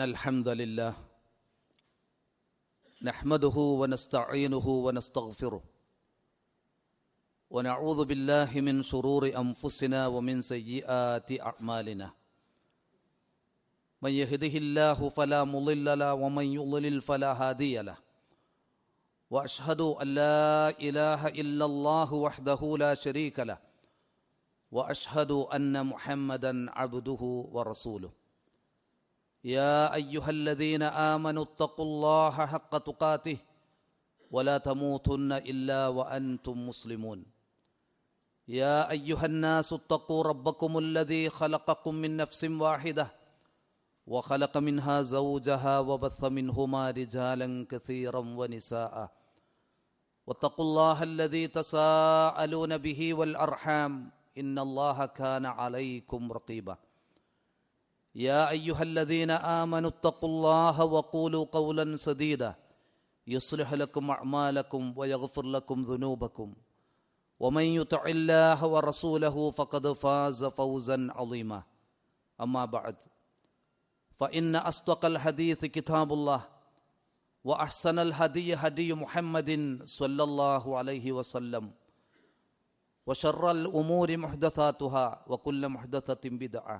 إن الحمد لله نحمده ونستعينه ونستغفره ونعوذ بالله من شرور أنفسنا ومن سيئات أعمالنا من يهده الله فلا مضل له ومن يضلل فلا هادي له وأشهد أن لا إله إلا الله وحده لا شريك له وأشهد أن محمدا عبده ورسوله يا أيها الذين آمنوا اتقوا الله حق تقاته ولا تموتن إلا وأنتم مسلمون يا أيها الناس اتقوا ربكم الذي خلقكم من نفس واحدة وخلق منها زوجها وبث منهما رجالا كثيرا ونساء واتقوا الله الذي تساءلون به والأرحام إن الله كان عليكم رقيبا يا أيها الذين آمنوا اتقوا الله وقولوا قولا سديدا يصلح لكم أعمالكم ويغفر لكم ذنوبكم ومن يطع الله ورسوله فقد فاز فوزا عظيما أما بعد فإن أصدق الحديث كتاب الله وأحسن الهدي هدي محمد صلى الله عليه وسلم وشر الأمور محدثاتها وكل محدثة بدعة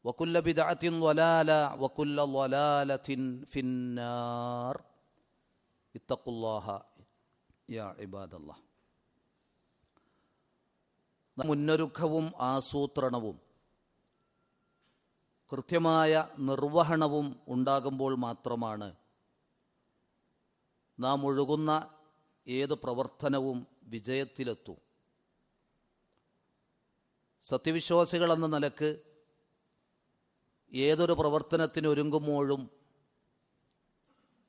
وكل بدعة ضلالة وكل ضلالة في النار اتقوا الله يا عباد الله. മുന്നൊരുക്കവും ആസൂത്രണവും കൃത്യമായ നിർവഹണവും ഉണ്ടാകുമ്പോൾ മാത്രമാണ് നാം ഒഴുകുന്ന ഏത് പ്രവർത്തനവും വിജയത്തിലെത്തൂ. സത്യവിശ്വാസികളെന്ന നിലക്ക് ഏതൊരു പ്രവർത്തനത്തിനൊരുങ്ങുമ്പോഴും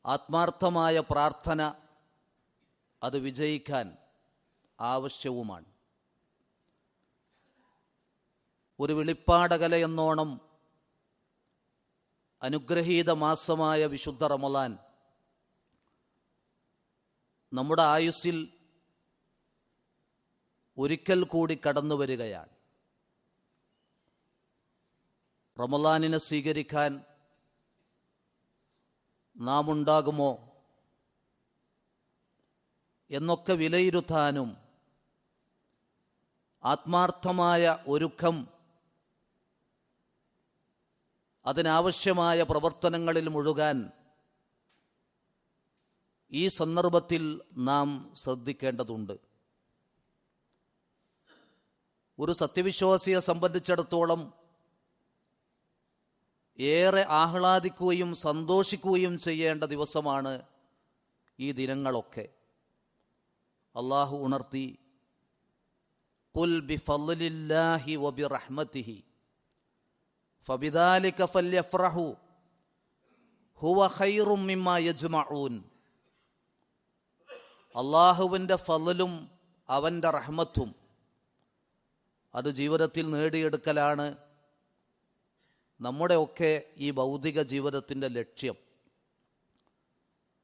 ആത്മാർത്ഥമായ പ്രാർത്ഥന അത് വിജയിക്കാൻ ആവശ്യവുമാണ്. ഒരു വെളിപ്പാടകല എന്നോണം അനുഗ്രഹീത മാസമായ വിശുദ്ധ റമളാൻ നമ്മുടെ ആയുസ്സിൽ ഒരിക്കൽ കൂടി കടന്നു വരികയാണ്. റമളാനിനെ സ്വീകരിക്കാൻ നാം ഉണ്ടാകുമോ എന്നൊക്കെ വിലയിരുത്താനും ആത്മാർത്ഥമായ ഒരുക്കം അതിനാവശ്യമായ പ്രവർത്തനങ്ങളിൽ മുഴുകാൻ ഈ സന്ദർഭത്തിൽ നാം ശ്രദ്ധിക്കേണ്ടതുണ്ട്. ഒരു സത്യവിശ്വാസിയെ സംബന്ധിച്ചിടത്തോളം ഏറെ ആഹ്ലാദിക്കുകയും സന്തോഷിക്കുകയും ചെയ്യേണ്ട ദിവസമാണ് ഈ ദിനങ്ങളൊക്കെ. അല്ലാഹു ഉണർത്തി, ഖുൽ ബിഫളില്ലാഹി വബിറഹ്മതിഹി ഫബിദാലിക ഫല്യഫ്റഹു ഹുവ ഖൈറും മിമ്മാ യജ്മഊൻ. അല്ലാഹുവിൻ്റെ ഫളലും അവൻ്റെ റഹ്മത്തും അത് ജീവിതത്തിൽ നേടിയെടുക്കലാണ് നമ്മുടെയൊക്കെ ഈ ഭൗതിക ജീവിതത്തിൻ്റെ ലക്ഷ്യം.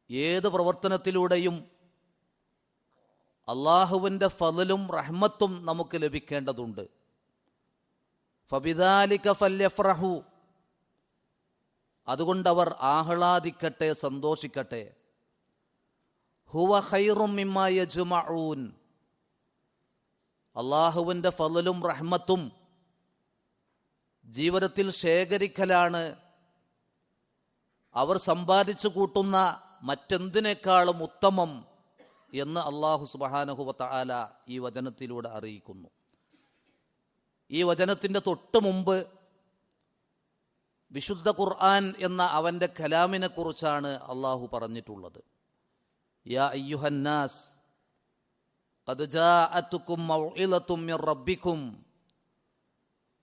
ഏത് പ്രവർത്തനത്തിലൂടെയും അള്ളാഹുവിൻ്റെ ഫളലും റഹ്മത്തും നമുക്ക് ലഭിക്കേണ്ടതുണ്ട്. ഫബിദാലിക ഫല്യഫ്റഹു, അതുകൊണ്ടവർ ആഹ്ലാദിക്കട്ടെ, സന്തോഷിക്കട്ടെ. ഹുവ ഖൈറും മിമ്മാ യജ്മഊൻ, അള്ളാഹുവിൻ്റെ ഫളലും റഹ്മത്തും ജീവിതത്തിൽ ശേഖരിക്കലാണ് അവർ സമ്പാദിച്ചു കൂട്ടുന്ന മറ്റെന്തിനേക്കാളും ഉത്തമം എന്ന് അല്ലാഹു സുബ്ഹാനഹു വ തആല ഈ വചനത്തിലൂടെ അറിയിക്കുന്നു. ഈ വചനത്തിൻ്റെ തൊട്ട് മുമ്പ് വിശുദ്ധ ഖുർആൻ എന്ന അവൻ്റെ കലാമിനെ കുറിച്ചാണ് അല്ലാഹു പറഞ്ഞിട്ടുള്ളത്. യാ അയ്യുഹന്നാസ് ഖദ് ജാഅതുകും മൗഇളതും മിർ റബ്ബികും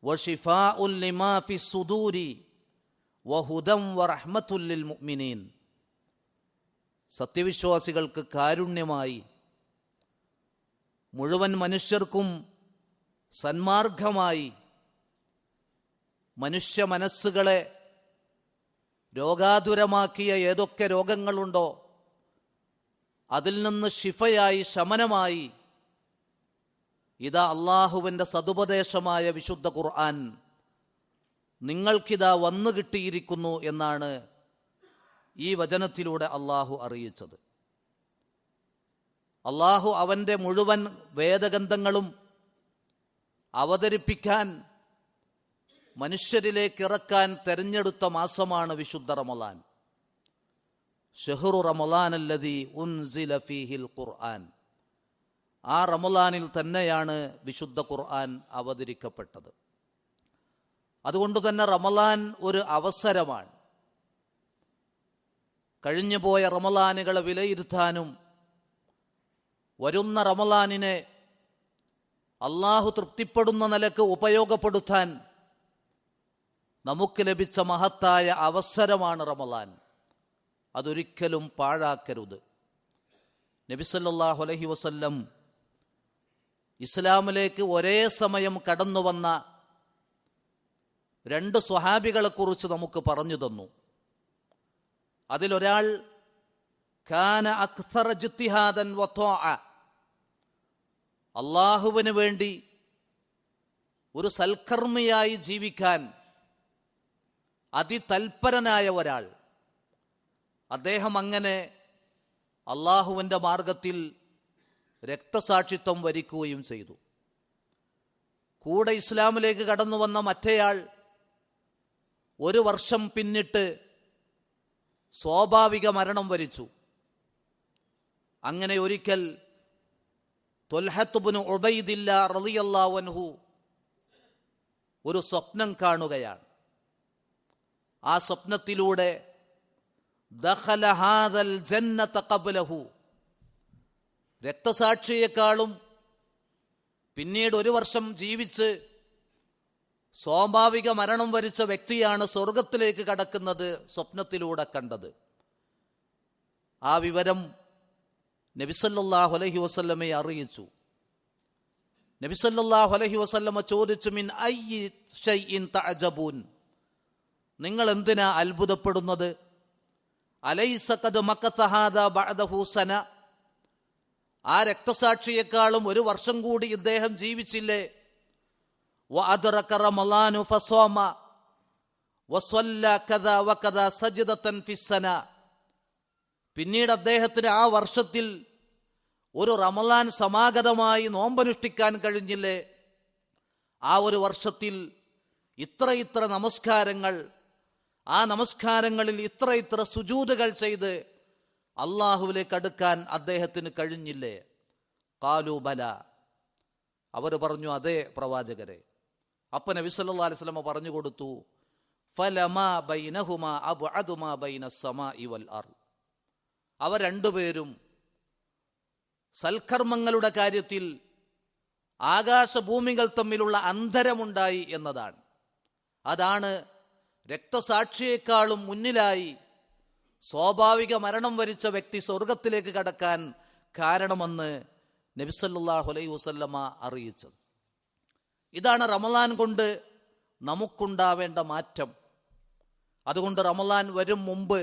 വശിഫാഉൻ ലിമാ ഫിസ്സുദൂരി വഹുദൻ വറഹ്മത്തുൽ ലിൽ മുഅ്മിനീൻ. സത്യവിശ്വാസികൾക്ക് കാരുണ്യമായി, മുഴുവൻ മനുഷ്യർക്കും സന്മാർഗമായി, മനുഷ്യ മനസ്സുകളെ രോഗാതുരമാക്കിയ ഏതൊക്കെ രോഗങ്ങളുണ്ടോ അതിൽ നിന്ന് ശിഫയായി, ശമനമായി ഇതാ അള്ളാഹുവിൻ്റെ സതുപദേശമായ വിശുദ്ധ ഖുർആൻ നിങ്ങൾക്കിതാ വന്നു കിട്ടിയിരിക്കുന്നു എന്നാണ് ഈ വചനത്തിലൂടെ അള്ളാഹു അറിയിച്ചത്. അള്ളാഹു അവൻ്റെ മുഴുവൻ വേദഗ്രന്ഥങ്ങളും അവതരിപ്പിക്കാൻ മനുഷ്യരിലേക്ക് ഇറക്കാൻ തെരഞ്ഞെടുത്ത മാസമാണ് വിശുദ്ധ റമളാൻ. ഷഹ്റു റമളാനല്ലദീ ഉൻസില ഫീഹിൽ ഖുർആൻ. ആ റമളാനിൽ തന്നെയാണ് വിശുദ്ധ ഖുർആൻ അവതരിക്കപ്പെട്ടത്. അതുകൊണ്ട് തന്നെ റമളാൻ ഒരു അവസരമാണ്. കഴിഞ്ഞുപോയ റമളാനുകളെ വിലയിരുത്താനും വരുന്ന റമളാനിനെ അള്ളാഹു തൃപ്തിപ്പെടുന്ന നിലക്ക് ഉപയോഗപ്പെടുത്താൻ നമുക്ക് ലഭിച്ച മഹത്തായ അവസരമാണ് റമളാൻ. അതൊരിക്കലും പാഴാക്കരുത്. നബി സല്ലല്ലാഹു അലൈഹി വസല്ലം ഇസ്ലാമിലേക്ക് ഒരേ സമയം കടന്നു വന്ന 2 സ്വഹാബികളെക്കുറിച്ച് നമുക്ക് പറഞ്ഞു തന്നു. അതിലൊരാൾ കാന അക്സറ ഇജ്തിഹാദൻ വത്വാഅ, അള്ളാഹുവിന് വേണ്ടി ഒരു സൽക്കർമ്മിയായി ജീവിക്കാൻ അതിതൽപരനായ ഒരാൾ. അദ്ദേഹം അങ്ങനെ അള്ളാഹുവിൻ്റെ മാർഗത്തിൽ രക്തസാക്ഷിത്വം വരിക്കുകയും ചെയ്തു. കൂടെ ഇസ്ലാമിലേക്ക് കടന്നു വന്ന മറ്റേയാൾ 1 വർഷം പിന്നിട്ട് സ്വാഭാവിക മരണം വരിച്ചു. അങ്ങനെ ഒരിക്കൽ ത്വൽഹത്ത് ഇബ്നു ഉബൈദില്ലാ റളിയല്ലാഹു അൻഹു ഒരു സ്വപ്നം കാണുകയാണ്. ആ സ്വപ്നത്തിലൂടെ ദഖല ഹാദൽ ജന്നത ഖബ്ലഹു, രക്തസാക്ഷിയെക്കാളും പിന്നീട് 1 വർഷം ജീവിച്ച് സ്വാഭാവിക മരണം വരിച്ച വ്യക്തിയാണ് സ്വർഗത്തിലേക്ക് കടക്കുന്നത് സ്വപ്നത്തിലൂടെ കണ്ടത്. ആ വിവരം നബി സല്ലല്ലാഹു അലൈഹി വസല്ലമയെ അറിയിച്ചു. നബി സല്ലല്ലാഹു അലൈഹി വസല്ലമ ചോദിച്ചു, മിൻ അയ്യി ഷൈഇൻ തഅജബൂൻ, നിങ്ങൾ എന്തിനാ അത്ഭുതപ്പെടുന്നത്? അലൈസ ഖദ് മക്കത ഹാദാ ബഅദഹു സന, ആ രക്തസാക്ഷിയെക്കാളും 1 വർഷം കൂടി ഇദ്ദേഹം ജീവിച്ചില്ലേ? വഅദ്റക റമളാനു ഫസ്വമ വസല്ല കദാ വകദാ സജ്ദതൻ ഫിസ്സന, പിന്നീട് അദ്ദേഹത്തിന് ആ വർഷത്തിൽ ഒരു റമളാൻ സമാഗതമായി നോമ്പനുഷ്ഠിക്കാൻ കഴിഞ്ഞില്ലേ? ആ 1 വർഷത്തിൽ ഇത്ര നമസ്കാരങ്ങൾ, ആ നമസ്കാരങ്ങളിൽ ഇത്ര സുജൂദുകൾ ചെയ്ത് അള്ളാഹുവിലേക്ക് അടുക്കാൻ അദ്ദേഹത്തിന് കഴിഞ്ഞില്ലേ? ഖാലൂ ബല, അവർ പറഞ്ഞു അതെ പ്രവാചകരെ. അപ്പൊ നബി സല്ലല്ലാഹു അലൈഹി വസല്ലം പറഞ്ഞു കൊടുത്തു, ഫലമാ ബൈനഹുമാ അബ്അദു മാ ബൈനസ് സമാഇ വൽ അർദ്, അവർ 2 പേരും സൽക്കർമ്മങ്ങളുടെ കാര്യത്തിൽ ആകാശഭൂമികൾ തമ്മിലുള്ള അന്തരമുണ്ടായി എന്നതാണ്. അതാണ് രക്തസാക്ഷിയെക്കാളും മുന്നിലായി സ്വാഭാവിക മരണം വരിച്ച വ്യക്തി സ്വർഗത്തിലേക്ക് കടക്കാൻ കാരണമെന്ന് നബി സല്ലല്ലാഹു അലൈഹി വസല്ലമ അറിയിച്ചത്. ഇതാണ് റമളാൻ കൊണ്ട് നമുക്കുണ്ടാവേണ്ട മാറ്റം. അതുകൊണ്ട് റമളാൻ വരും മുമ്പ്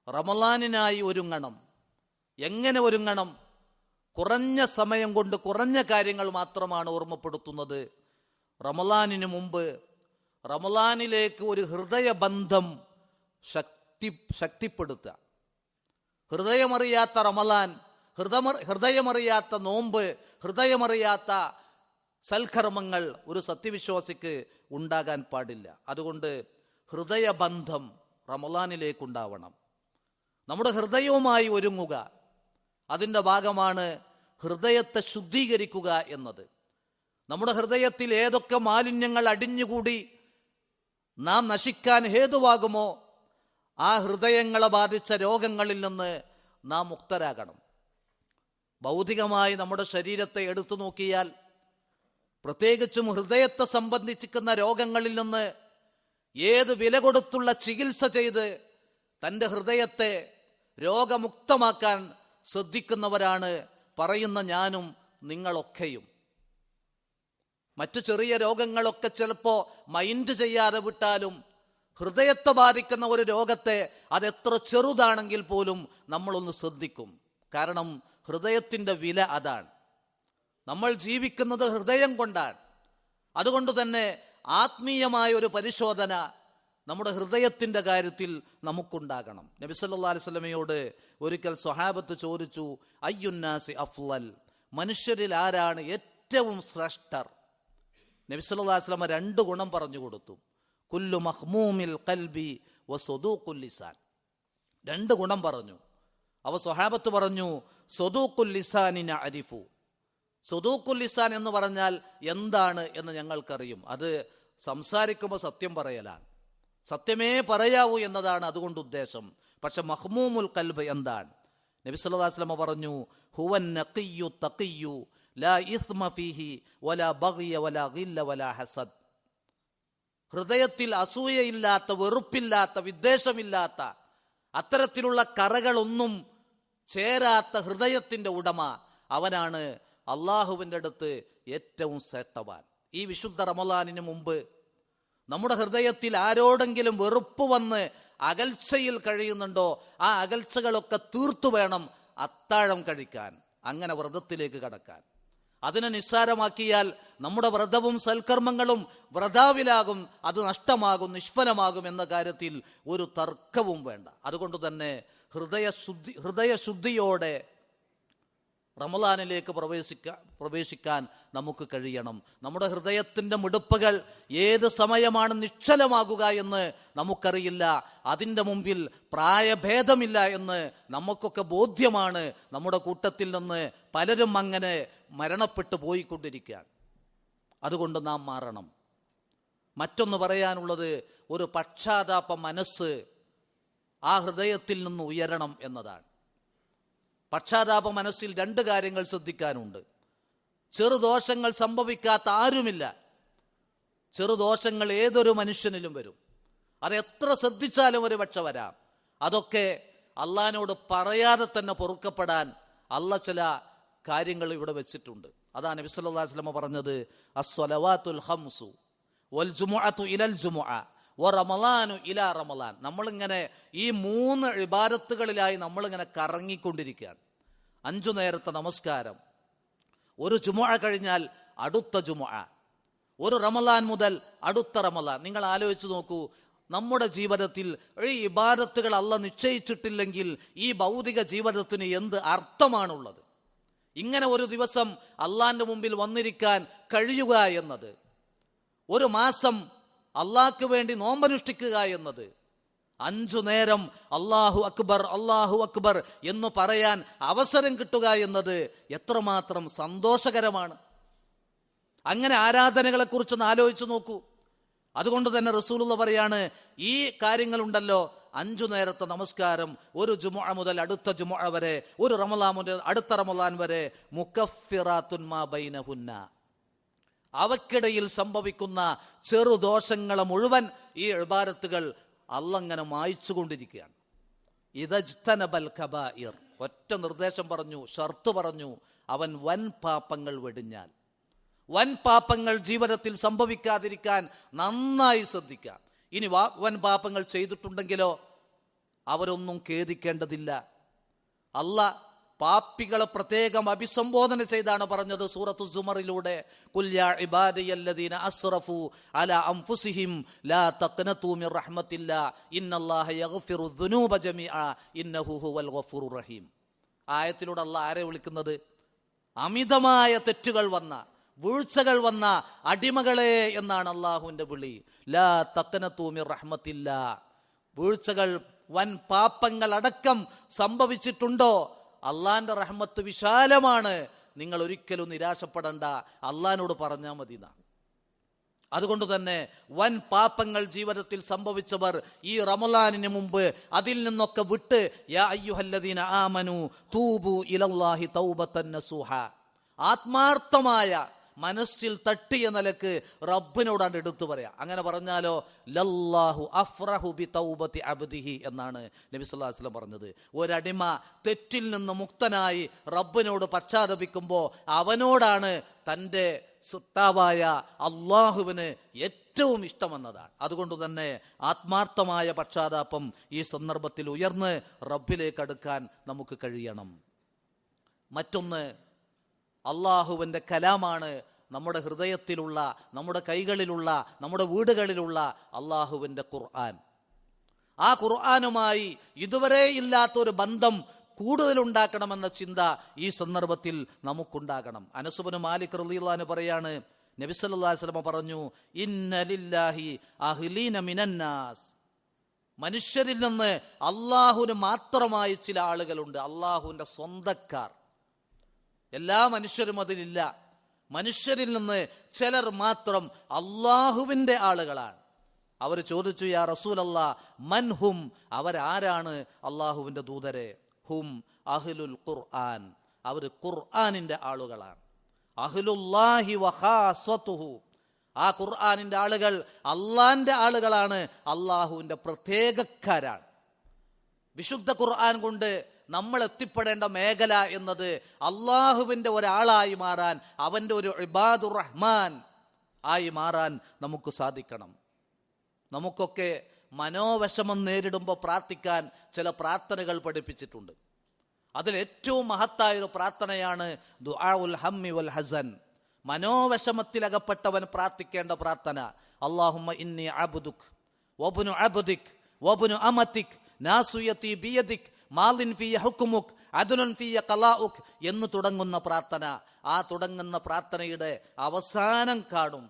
റമളാനിനായി ഒരുങ്ങണം. എങ്ങനെ ഒരുങ്ങണം? കുറഞ്ഞ സമയം കൊണ്ട് കുറഞ്ഞ കാര്യങ്ങൾ മാത്രമാണ് ഓർമ്മപ്പെടുത്തുന്നത്. റമളാനിന് മുമ്പ് റമളാനിലേക്ക് ഒരു ഹൃദയബന്ധം ശക്തിപ്പെടുത്തുക. ഹൃദയമറിയാത്ത റമളാൻ, ഹൃദയമറിയാത്ത നോമ്പ്, ഹൃദയമറിയാത്ത സൽക്കർമ്മങ്ങൾ ഒരു സത്യവിശ്വാസിക്ക് ഉണ്ടാകാൻ പാടില്ല. അതുകൊണ്ട് ഹൃദയബന്ധം റമളാനിലേക്കുണ്ടാവണം. നമ്മുടെ ഹൃദയവുമായി ഒരുങ്ങുക, അതിൻ്റെ ഭാഗമാണ് ഹൃദയത്തെ ശുദ്ധീകരിക്കുക എന്നത്. നമ്മുടെ ഹൃദയത്തിൽ ഏതൊക്കെ മാലിന്യങ്ങൾ അടിഞ്ഞുകൂടി നാം നശിക്കാൻ ഹേതുവാകുമോ ആ ഹൃദയങ്ങളെ ബാധിച്ച രോഗങ്ങളിൽ നിന്ന് നാം മുക്തരാകണം. ഭൗതികമായി നമ്മുടെ ശരീരത്തെ എടുത്തു നോക്കിയാൽ പ്രത്യേകിച്ചും ഹൃദയത്തെ സംബന്ധിക്കുന്ന രോഗങ്ങളിൽ നിന്ന് ഏത് വില കൊടുത്തുള്ള ചികിത്സ ചെയ്ത് തൻ്റെ ഹൃദയത്തെ രോഗമുക്തമാക്കാൻ ശ്രദ്ധിക്കുന്നവരാണ് പറയുന്ന ഞാനും നിങ്ങളൊക്കെയും. മറ്റു ചെറിയ രോഗങ്ങളൊക്കെ ചിലപ്പോൾ മൈൻഡ് ചെയ്യാതെ വിട്ടാലും ഹൃദയത്തെ ബാധിക്കുന്ന ഒരു രോഗത്തെ അതെത്ര ചെറുതാണെങ്കിൽ പോലും നമ്മളൊന്ന് ശ്രദ്ധിക്കും. കാരണം ഹൃദയത്തിൻ്റെ വില അതാണ്. നമ്മൾ ജീവിക്കുന്നത് ഹൃദയം കൊണ്ടാണ്. അതുകൊണ്ട് തന്നെ ആത്മീയമായ ഒരു പരിശോധന നമ്മുടെ ഹൃദയത്തിൻ്റെ കാര്യത്തിൽ നമുക്കുണ്ടാകണം. നബി സല്ലല്ലാഹു അലൈഹി വസല്ലമയോട് ഒരിക്കൽ സ്വഹാബത്ത് ചോദിച്ചു, അയ്യുന്നാസി അഫ്ളൽ, മനുഷ്യരിൽ ആരാണ് ഏറ്റവും ശ്രേഷ്ഠർ? നബി സല്ലല്ലാഹു അലൈഹി വസല്ലമ 2 ഗുണം പറഞ്ഞു കൊടുത്തു. കുല്ലു മഖ്മൂമിൽ ഖൽബി വസദൂഖുൽ ലിസാൻ. 2 ഗുണം പറഞ്ഞു. അവ സ്വഹാബത്ത് പറഞ്ഞു, സദൂഖുൽ ലിസാനിന അരിഫു. സദൂഖുൽ ലിസാൻ എന്ന് പറഞ്ഞാൽ എന്താണ് എന്ന് ഞങ്ങൾക്കറിയും. അത് സംസാരിക്കുമ്പോൾ സത്യം പറയലാണ്, സത്യമേ പറയാവൂ എന്നതാണ് അതുകൊണ്ട് ഉദ്ദേശം. പക്ഷെ മഖ്മൂമുൽ ഖൽബ് എന്താണ്? നബി സല്ലല്ലാഹു അലൈഹി വസല്ലമ പറഞ്ഞു, ഹുവൻ നഖിയ്യു തഖിയ്യു ലാ ഇസ്മ ഫീഹി വലാ ബഗ്യ വലാ ഗില്ല വലാ ഹസദ്. ഹൃദയത്തിൽ അസൂയയില്ലാത്ത, വെറുപ്പില്ലാത്ത, വിദ്വേഷമില്ലാത്ത, അത്തരത്തിലുള്ള കറകളൊന്നും ചേരാത്ത ഹൃദയത്തിന്റെ ഉടമ അവനാണ് അള്ളാഹുവിൻ്റെ അടുത്ത് ഏറ്റവും ശ്രേഷ്ഠവാൻ. ഈ വിശുദ്ധ റമളാനിന് മുമ്പ് നമ്മുടെ ഹൃദയത്തിൽ ആരോടെങ്കിലും വെറുപ്പ് വന്ന് അകൽച്ചയിൽ കഴിയുന്നുണ്ടോ, ആ അകൽച്ചകളൊക്കെ തീർത്തു വേണം അത്താഴം കഴിക്കാൻ, അങ്ങനെ വ്രതത്തിലേക്ക് കടക്കാൻ. അതിനെ നിസ്സാരമാക്കിയാൽ നമ്മുടെ വ്രതവും സൽക്കർമ്മങ്ങളും വ്രതാവിലാകും, അത് നിഷ്ഫലമാകും എന്ന കാര്യത്തിൽ ഒരു തർക്കവും വേണ്ട. അതുകൊണ്ട് തന്നെ ഹൃദയശുദ്ധിയോടെ റമളാനിലേക്ക് പ്രവേശിക്കാൻ നമുക്ക് കഴിയണം. നമ്മുടെ ഹൃദയത്തിൻ്റെ മിടുപ്പുകൾ ഏത് സമയമാണ് നിശ്ചലമാകുക എന്ന് നമുക്കറിയില്ല. അതിൻ്റെ മുമ്പിൽ പ്രായഭേദമില്ല എന്ന് നമുക്കൊക്കെ ബോധ്യമാണ്. നമ്മുടെ കൂട്ടത്തിൽ നിന്ന് പലരും അങ്ങനെ മരണപ്പെട്ടു പോയിക്കൊണ്ടിരിക്കുകയാണ്. അതുകൊണ്ട് നാം മാറണം. മറ്റൊന്ന് പറയാനുള്ളത്, ഒരു പക്ഷാതാപ മനസ്സ് ആ ഹൃദയത്തിൽ നിന്ന് ഉയരണം എന്നതാണ്. പക്ഷാതാപ മനസ്സിൽ 2 കാര്യങ്ങൾ ശ്രദ്ധിക്കാനുണ്ട്. ചെറുദോഷങ്ങൾ സംഭവിക്കാത്ത ആരുമില്ല. ചെറുദോഷങ്ങൾ ഏതൊരു മനുഷ്യനിലും വരും. അത് എത്ര ശ്രദ്ധിച്ചാലും ഒരു പക്ഷെ വരാം. അതൊക്കെ അള്ളാഹിനോട് പറയാതെ തന്നെ പൊറുക്കപ്പെടാൻ അള്ളാഹ് ചില കാര്യങ്ങൾ ഇവിടെ വെച്ചിട്ടുണ്ട്. അതാണ് നബി സല്ലല്ലാഹു അലൈഹി വസല്ലം പറഞ്ഞത്, അസ്സലവാത്തുൽ ഖംസു വൽ ജുമുഅതു ഇലൽ ജുമുഅ വ റമളാനു ഇലാ റമളാൻ. നമ്മളിങ്ങനെ ഈ 3 ഇബാദത്തുകളിലായി നമ്മളിങ്ങനെ കറങ്ങിക്കൊണ്ടിരിക്കുകയാണ്. 5 നേരത്തെ നമസ്കാരം, ഒരു ജുമുഅ കഴിഞ്ഞാൽ അടുത്ത ജുമുഅ, ഒരു റമളാൻ മുതൽ അടുത്ത റമളാൻ. നിങ്ങൾ ആലോചിച്ച് നോക്കൂ, നമ്മുടെ ജീവിതത്തിൽ ഈ ഇബാദത്തുകൾ അള്ളാഹ് നിശ്ചയിച്ചിട്ടില്ലെങ്കിൽ ഈ ഭൗതിക ജീവിതത്തിന് എന്ത് അർത്ഥമാണുള്ളത്? ഇങ്ങനെ ഒരു ദിവസം അള്ളാഹിന്റെ മുമ്പിൽ വന്നിരിക്കാൻ കഴിയുക എന്നത്, ഒരു മാസം അള്ളാഹ്ക്ക് വേണ്ടി നോമ്പനുഷ്ഠിക്കുക എന്നത്, 5 നേരം അല്ലാഹു അക്ബർ അല്ലാഹു അക്ബർ എന്ന് പറയാൻ അവസരം കിട്ടുക എന്നത് എത്രമാത്രം സന്തോഷകരമാണ്. അങ്ങനെ ആരാധനകളെ കുറിച്ചൊന്ന് ആലോചിച്ച് നോക്കൂ. അതുകൊണ്ട് തന്നെ റസൂലുള്ളാഹി പറയാണ്, ഈ കാര്യങ്ങളുണ്ടല്ലോ, 5 നേരത്തെ നമസ്കാരം, ഒരു ജുമുഅ മുതൽ അടുത്ത ജുമുഅ വരെ, ഒരു റമളാൻ മുതൽ അടുത്ത റമളാൻ വരെ, മുകഫിറാത്തുൻ മാ ബൈനഹുന്ന, അവക്കിടയിൽ സംഭവിക്കുന്ന ചെറുദോഷങ്ങളെ മുഴുവൻ ഈ ഇബാദത്തുകൾ അള്ളങ്ങനെ മായ്ച്ചു കൊണ്ടിരിക്കുകയാണ്. ഇദജ്തനബൽ കബായിർ, ഒറ്റ നിർദ്ദേശം പറഞ്ഞു, ഷർത്ത് പറഞ്ഞു, അവൻ വൻ പാപങ്ങൾ വെടിഞ്ഞാൽ. വൻ പാപങ്ങൾ ജീവിതത്തിൽ സംഭവിക്കാതിരിക്കാൻ നന്നായി ശ്രദ്ധിക്കാം. ഇനി വൻ പാപങ്ങൾ ചെയ്തിട്ടുണ്ടെങ്കിലോ അവരൊന്നും ഖേദിക്കേണ്ടതില്ല. അല്ലാഹ് പാപ്പികളെ പ്രത്യേകം അഭിസംബോധന ചെയ്താണ് പറഞ്ഞത് സൂറത്തു സുമറിലൂടെ, ഖുൽ യാ ഇബാദിയല്ലദീന അസ്റഫു അലാ അൻഫുസിഹിം ലാ തഖ്നതു മിർ റഹ്മത്തില്ലാ ഇന്നല്ലാഹ യഗ്ഫിറു ദുനൂബ ജമീഅ ഇന്നഹു ഹുവൽ ഗഫൂറുർ റഹീം. ആയത്തിലൂടെ അല്ലാഹ് ആരെ വിളിക്കുന്നത്? അമിതമായ തെറ്റുകൾ വന്ന, വീഴ്ചകൾ വന്ന അടിമകളെ എന്നാണ് അള്ളാഹുവിന്റെ വിളി. ലാ തഖ്നതു മിർ റഹ്മത്തില്ലാ. വീഴ്ചകൾ, വൻ പാപങ്ങൾ അടക്കം സംഭവിച്ചിട്ടുണ്ടോ? അള്ളാന്റെ റഹ്മത്ത് വിശാലമാണ്, നിങ്ങൾ ഒരിക്കലും നിരാശപ്പെടണ്ട, അള്ളാഹിനോട് പറഞ്ഞാൽ മതി. അതുകൊണ്ട് തന്നെ വൻ പാപങ്ങൾ ജീവിതത്തിൽ സംഭവിച്ചവർ ഈ റമളാനിന് മുമ്പ് അതിൽ നിന്നൊക്കെ വിട്ട്, യാ അയ്യുഹല്ലദീന ആമനു തൂബു ഇലല്ലാഹി തൗബതൻ നസൂഹ, ആത്മാർത്ഥമായ മനസ്സിൽ തട്ടിയ നിലക്ക് റബ്ബിനോടാണ് എടുത്തു പറയാം. അങ്ങനെ പറഞ്ഞാലോ, ലല്ലാഹു അഫ്റഹു ബി തൗബതി അബ്ദിഹി എന്നാണ് നബി സല്ലല്ലാഹു അലൈഹി വസല്ലം പറഞ്ഞത്. ഒരടിമ തെറ്റിൽ നിന്ന് മുക്തനായി റബ്ബിനോട് പശ്ചാത്തപിക്കുമ്പോൾ അവനോടാണ് തൻ്റെ സുത്താവായ അള്ളാഹുവിന് ഏറ്റവും ഇഷ്ടമെന്നതാണ്. അതുകൊണ്ട് തന്നെ ആത്മാർത്ഥമായ പശ്ചാത്താപം ഈ സന്ദർഭത്തിൽ ഉയർന്ന് റബ്ബിലേക്ക് അടുക്കാൻ നമുക്ക് കഴിയണം. മറ്റൊന്ന്, അള്ളാഹുവിൻ്റെ കലാമാണ് നമ്മുടെ ഹൃദയത്തിലുള്ള, നമ്മുടെ കൈകളിലുള്ള, നമ്മുടെ വീടുകളിലുള്ള അള്ളാഹുവിൻ്റെ ഖുർആൻ. ആ ഖുർആനുമായി ഇതുവരെ ഇല്ലാത്തൊരു ബന്ധം കൂടുതലുണ്ടാക്കണമെന്ന ചിന്ത ഈ സന്ദർഭത്തിൽ നമുക്കുണ്ടാകണം. അനസ് ഇബ്നു മാലിക് റളിയല്ലാഹു അൻഹു പറയാണ്, നബി സല്ലല്ലാഹു അലൈഹി വസല്ലം പറഞ്ഞു, ഇന്ന ലില്ലാഹി അഹ്ലീന മിനന്നാസ്, മനുഷ്യരിൽ നിന്ന് അള്ളാഹുവിന് മാത്രമായി ചില ആളുകളുണ്ട്, അള്ളാഹുവിൻ്റെ സ്വന്തക്കാർ. എല്ലാ മനുഷ്യരും അതിലില്ല. മനുഷ്യരിൽ നിന്ന് ചിലർ മാത്രം അള്ളാഹുവിൻ്റെ ആളുകളാണ്. അവർ ചോദിച്ചു, യാ റസൂലല്ലാ മൻഹും, അവരാരാണ് അള്ളാഹുവിൻ്റെ ദൂതരെ? ഹും അഹ്ലുൽ ഖുർആൻ, അവർ ഖുർആനിൻ്റെ ആളുകളാണ്. അഹ്ലുല്ലാഹി വഖാസതുഹു, ആ ഖുർആനിൻ്റെ ആളുകൾ അള്ളാഹിൻ്റെ ആളുകളാണ്, അള്ളാഹുവിൻ്റെ പ്രത്യേകക്കാരാണ്. വിശുദ്ധ ഖുർആൻ കൊണ്ട് നമ്മൾ എത്തിപ്പെടേണ്ട മേഖല എന്നത് അള്ളാഹുവിൻ്റെ ഒരാളായി മാറാൻ, അവൻ്റെ ഒരു ഇബാദുർ റഹ്മാൻ ആയി മാറാൻ നമുക്ക് സാധിക്കണം. നമുക്കൊക്കെ മനോവിഷമം നേരിടുമ്പോൾ പ്രാർത്ഥിക്കാൻ ചില പ്രാർത്ഥനകൾ പഠിപ്പിച്ചിട്ടുണ്ട്. അതിലേറ്റവും മഹത്തായൊരു പ്രാർത്ഥനയാണ് ദുആഉൽ ഹമ്മി വൽ ഹസൻ. മനോവിഷമത്തിലകപ്പെട്ടവൻ പ്രാർത്ഥിക്കേണ്ട പ്രാർത്ഥന, അല്ലാഹുമ്മ ഇന്നി അബ്ദുക് വബ്നു അബ്ദിക് വബ്നു അമതിക് നാസുയതി ബിയദിക് മാലിൻ ഫിയ ഹുക്മുക് അദ്ലുൻ ഫിയ ഖലാഉക് എന്ന് തുടങ്ങുന്ന പ്രാർത്ഥന. ആ തുടങ്ങുന്ന പ്രാർത്ഥനയുടെ അവസാനം കാണും,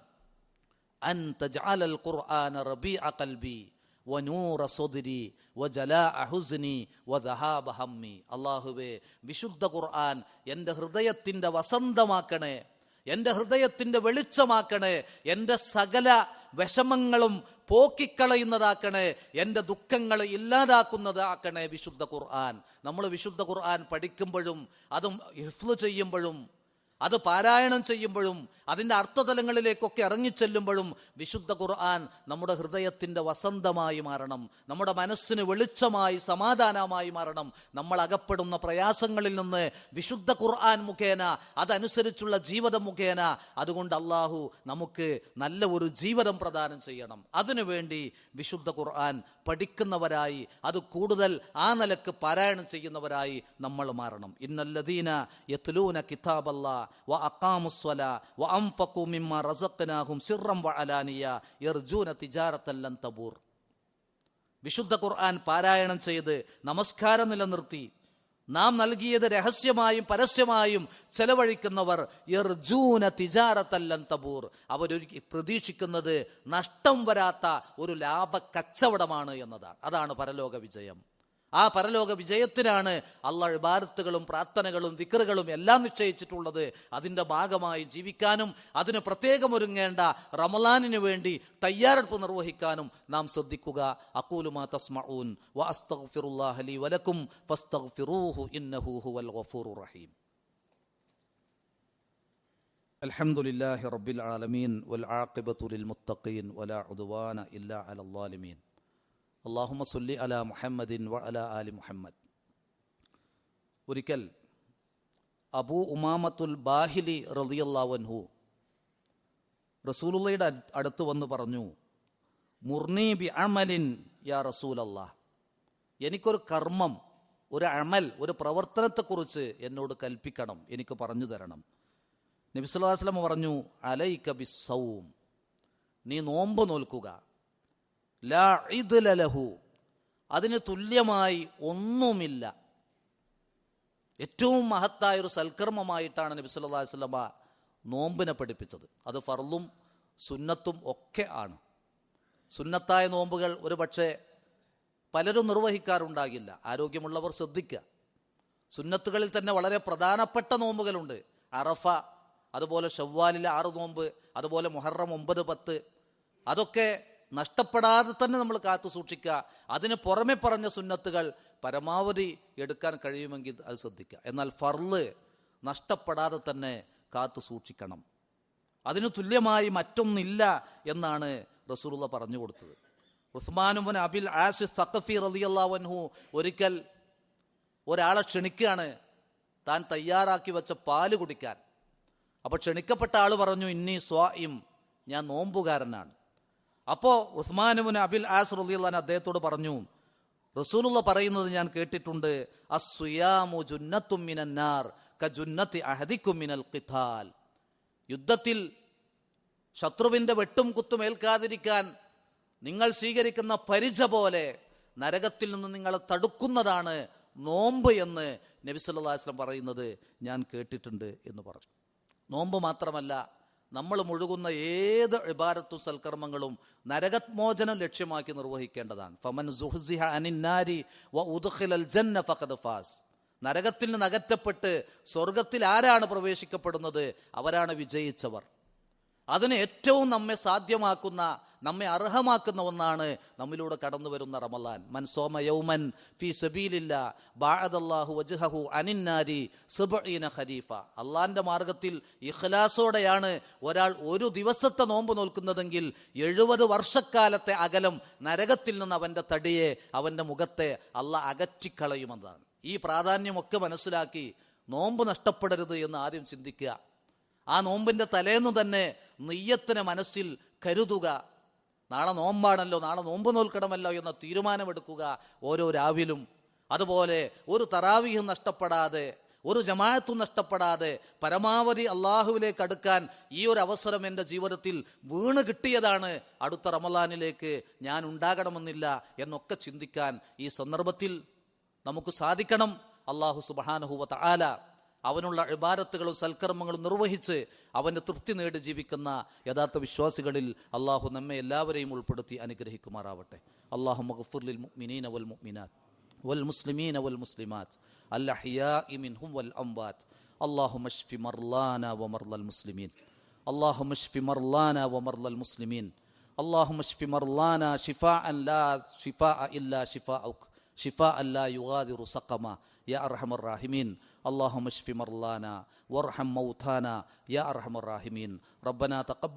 അൻ തജ്അലൽ ഖുർആന റബീഅ ഖൽബി വനൂറ സദ്രി വജലാഅ ഹുസ്നി വദഹാബ ഹമ്മി. അല്ലാഹുവേ, വിശുദ്ധ ഖുർആൻ എൻ്റെ ഹൃദയത്തിൻ്റെ വസന്തമാക്കണേ, എൻ്റെ ഹൃദയത്തിൻ്റെ വെളിച്ചമാക്കണേ, എൻ്റെ സകല വിഷമങ്ങളും പോക്കിക്കളയുന്നതാക്കണേ, എൻ്റെ ദുഃഖങ്ങൾ ഇല്ലാതാക്കുന്നതാക്കണേ വിശുദ്ധ ഖുർആൻ. നമ്മൾ വിശുദ്ധ ഖുർആൻ പഠിക്കുമ്പോഴും അതും ഹിഫ്ള് ചെയ്യുമ്പോഴും അത് പാരായണം ചെയ്യുമ്പോഴും അതിൻ്റെ അർത്ഥതലങ്ങളിലേക്കൊക്കെ ഇറങ്ങിച്ചെല്ലുമ്പോഴും വിശുദ്ധ ഖുർആൻ നമ്മുടെ ഹൃദയത്തിൻ്റെ വസന്തമായി മാറണം, നമ്മുടെ മനസ്സിന് വെളിച്ചമായി സമാധാനമായി മാറണം. നമ്മൾ അകപ്പെടുന്ന പ്രയാസങ്ങളിൽ നിന്ന് വിശുദ്ധ ഖുർആൻ മുഖേന, അതനുസരിച്ചുള്ള ജീവിതം മുഖേന, അതുകൊണ്ട് അള്ളാഹു നമുക്ക് നല്ല ഒരു ജീവിതം പ്രദാനം ചെയ്യണം. അതിനുവേണ്ടി വിശുദ്ധ ഖുർആൻ പഠിക്കുന്നവരായി, അത് കൂടുതൽ ആ നിലക്ക് പാരായണം ചെയ്യുന്നവരായി നമ്മൾ മാറണം. ഇന്നല്ലദീന യത്ലൂന കിതാബല്ലാഹ് വഅഖാമുസ്സലാ വഅൻഫഖൂ മിമ്മാ റസഖ്നാഹും സിർറൻ വഅലാനിയ യർജൂന തിജാറത്തൻ ലൻ തബൂർ. വിശുദ്ധ ഖുർആൻ പാരായണം ചെയ്ത് നമസ്കാരം നിലനിർത്തി നാം നൽകിയത് രഹസ്യമായും പരസ്യമായും ചെലവഴിക്കുന്നവർ യർജൂന തിജാറത്തൻ ലൻ തബൂർ, അവരൊരു പ്രതീക്ഷിക്കുന്നത് നഷ്ടം വരാത്ത ഒരു ലാഭ കച്ചവടമാണ് എന്നതാണ്. അതാണ് പരലോക വിജയം. ആ പരലോക വിജയത്തിനാണ് അള്ളാഹ് ഇബാദത്തുകളും പ്രാർത്ഥനകളും ദിക്റുകളും എല്ലാം നിശ്ചയിച്ചിട്ടുള്ളത്. അതിൻ്റെ ഭാഗമായി ജീവിക്കാനും അതിന് പ്രത്യേകം ഒരുങ്ങേണ്ട റമളാനിന് വേണ്ടി തയ്യാറെടുപ്പ് നിർവഹിക്കാനും നാം ശ്രദ്ധിക്കുക. അഖൂലു മാ തസ്മഊൻ വ അസ്തഗ്ഫിറുല്ലാഹ ലീ വലക്കും ഫസ്തഗ്ഫിറൂഹു ഇന്നഹു ഹുവൽ ഗഫൂറുർ റഹീം. അൽഹംദുലില്ലാഹി റബ്ബിൽ ആലമീൻ വൽ ആഖിബത്തു ലിൽ മുത്തഖീൻ വലാ ഉദ്വാന ഇല്ലാ അലൽ ളാലിമീൻ. അല്ലാഹുമ്മ സ്വല്ലി അലാ മുഹമ്മദിൻ വ അലാ ആലി മുഹമ്മദ്. ഒരിക്കൽ അബൂ ഉമാമത്തുൽ ബാഹിലി റളിയല്ലാഹു അൻഹു റസൂലുള്ളാഹിയുടെ അടുത്ത് വന്ന് പറഞ്ഞു, മുർനി ബി അമലിൻ യാ റസൂലല്ലാഹ്, എനിക്കൊരു കർമ്മം, ഒരു അമൽ, ഒരു പ്രവർത്തനത്തെക്കുറിച്ച് എന്നോട് കൽപ്പിക്കണം, എനിക്ക് പറഞ്ഞു തരണം. നബി സല്ലല്ലാഹു അലൈഹി വസല്ലം പറഞ്ഞു, അലൈക ബിസ്സൗം, നീ നോമ്പ് നോൽക്കുക. ലാ ഇദ്ല ലഹു, അതിന് തുല്യമായി ഒന്നുമില്ല. ഏറ്റവും മഹത്തായ ഒരു സൽക്കർമ്മമായിട്ടാണ് നബി സല്ലല്ലാഹു അലൈഹി വസല്ലം നോമ്പിനെ പഠിപ്പിച്ചത്. അത് ഫർളും സുന്നത്തും ഒക്കെ ആണ്. സുന്നത്തായ നോമ്പുകൾ ഒരു പക്ഷേ പലരും നിർവഹിക്കാറുണ്ടാകില്ല. ആരോഗ്യമുള്ളവർ ശ്രദ്ധിക്കുക. സുന്നത്തുകളിൽ തന്നെ വളരെ പ്രധാനപ്പെട്ട നോമ്പുകളുണ്ട്. അറഫ, അതുപോലെ ഷവ്വാലിലെ 6 നോമ്പ്, അതുപോലെ മുഹറം 9, 10, അതൊക്കെ നഷ്ടപ്പെടാതെ തന്നെ നമ്മൾ കാത്തു സൂക്ഷിക്കുക. അതിന് പുറമെ പറഞ്ഞ സുന്നത്തുകൾ പരമാവധി എടുക്കാൻ കഴിയുമെങ്കിൽ അത് ശ്രദ്ധിക്കുക. എന്നാൽ ഫർള് നഷ്ടപ്പെടാതെ തന്നെ കാത്തു സൂക്ഷിക്കണം. അതിന് തുല്യമായി മറ്റൊന്നില്ല എന്നാണ് റസൂലുള്ളാഹി പറഞ്ഞു കൊടുത്തത്. ഉസ്മാൻ ഇബ്നു അബിൽ ആസ് സഖഫി റളിയല്ലാഹു അൻഹു ഒരിക്കൽ ഒരാളെ ക്ഷണിക്കുകയാണ് താൻ തയ്യാറാക്കി വെച്ച പാല് കുടിക്കാൻ. അപ്പോൾ ക്ഷണിക്കപ്പെട്ട ആൾ പറഞ്ഞു, ഇന്നി സ്വായിം, ഞാൻ നോമ്പുകാരനാണ്. അപ്പോൾ ഉസ്മാൻ ഇബ്നു അബിൽ ആസ് റളിയല്ലാഹു അൻഹു അദ്ദേഹത്തോട് പറഞ്ഞു, റസൂലുള്ളാഹി പറയുന്നത് ഞാൻ കേട്ടിട്ടുണ്ട്, അസ്സുയാമു ജുന്നത്തും മിനന്നാർ കജുന്നത്തി അഹദിക്കും മിനൽ ഖിതാൽ. യുദ്ധത്തിൽ ശത്രുവിൻ്റെ വെട്ടും കുത്തും ഏൽക്കാതിരിക്കാൻ നിങ്ങൾ സ്വീകരിക്കുന്ന പരിച പോലെ നരകത്തിൽ നിന്ന് നിങ്ങളെ തടുക്കുന്നതാണ് നോമ്പ് എന്ന് നബി സല്ലല്ലാഹു അലൈഹി വസല്ലം പറയുന്നത് ഞാൻ കേട്ടിട്ടുണ്ട് എന്ന് പറഞ്ഞു. നോമ്പ് മാത്രമല്ല, നമ്മൾ മുഴുകുന്ന ഏത് ഇബാദത്തും സൽക്കർമ്മങ്ങളും നരകമോചനം ലക്ഷ്യമാക്കി നിർവഹിക്കേണ്ടതാണ്. ഫമൻ സുഹ്സിഹ അനിൻ നാരി വ ഉദ്ഖിലൽ ജന്ന ഫഖദ് ഫാസ്. നരകത്തിൽ നിന്ന് അകറ്റപ്പെട്ട് സ്വർഗത്തിൽ ആരാണ് പ്രവേശിക്കപ്പെടുന്നത്? അവരാണ് വിജയിച്ചവർ. അതിന് ഏറ്റവും നമ്മെ സാധ്യമാക്കുന്ന, നമ്മെ അർഹമാക്കുന്ന ഒന്നാണ് നമ്മിലൂടെ കടന്നു വരുന്ന റമളാൻ. മൻ സോമ യൗമൻ ഫീ സബീലില്ലാ ബഅദല്ലാഹു വജ്ഹഹു അനിന്നാരി 70 ഖരീഫ. അള്ളാന്റെ മാർഗത്തിൽ ഇഖ്ലാസോടെയാണ് ഒരാൾ ഒരു ദിവസത്തെ നോമ്പ് നോൽക്കുന്നതെങ്കിൽ 70 വർഷക്കാലത്തെ അകലം നരകത്തിൽ നിന്ന് അവന്റെ തടിയെ, അവന്റെ മുഖത്തെ അള്ളാഹ് അകറ്റിക്കളയുമെന്നാണ്. ഈ പ്രാധാന്യമൊക്കെ മനസ്സിലാക്കി നോമ്പ് നഷ്ടപ്പെടരുത് എന്ന് ആദ്യം ചിന്തിക്കുക. ആ നോമ്പിന്റെ തലേന്ന് തന്നെ നിയ്യത്തിനെ മനസ്സിൽ കരുതുക. നാളെ നോമ്പാണല്ലോ, നാളെ നോമ്പ് നോൽക്കണമല്ലോ എന്ന തീരുമാനമെടുക്കുക ഓരോ രാവിലും. അതുപോലെ ഒരു തറാവീഹും നഷ്ടപ്പെടാതെ, ഒരു ജമാഅത്തും നഷ്ടപ്പെടാതെ പരമാവധി അള്ളാഹുവിലേക്ക് അടുക്കാൻ ഈ ഒരു അവസരം എൻ്റെ ജീവിതത്തിൽ വീണ് കിട്ടിയതാണ്. അടുത്ത റമളാനിലേക്ക് ഞാൻ ഉണ്ടാകണമെന്നില്ല എന്നൊക്കെ ചിന്തിക്കാൻ ഈ സന്ദർഭത്തിൽ നമുക്ക് സാധിക്കണം. അള്ളാഹു സുബ്ഹാനഹു വ തആല അവനുള്ള ഇബാദത്തുകളും സൽക്കർമ്മങ്ങളും നിർവഹിച്ച് അവൻ്റെ തൃപ്തി നേടി ജീവിക്കുന്ന യഥാർത്ഥ വിശ്വാസികളിൽ അള്ളാഹു നമ്മെ എല്ലാവരെയും ഉൾപ്പെടുത്തി അനുഗ്രഹിക്കുമാറാവട്ടെ. അല്ലാഹുമ്മ ഗ്ഫിർ ലിൽ മുഅ്മിനീന വൽ മുഅ്മിനാത്ത് വൽ മുസ്ലിമീന വൽ മുസ്ലിമാത്ത് അൽ അഹ്യാഇ മിൻഹും വൽ അംവാത്ത്. അല്ലാഹുമ്മ ഷ്ഫി മർളാനാ വ മർളൽ മുസ്ലിമീൻ. അല്ലാഹുമ്മ ഷ്ഫി മർളാനാ വ മർളൽ മുസ്ലിമീൻ. അല്ലാഹുമ്മ ഷ്ഫി മർളാനാ ശിഫാഅൻ ലാ ശിഫാഅ ഇല്ലാ ശിഫാഉക ശിഫാഅൻ ലാ യുഗാദിറു സഖമ യാ അർഹമർ റഹീമീൻ. اللهم اشف مرضانا وارحم موتانا يا ارحم الراحمين. ربنا تقبل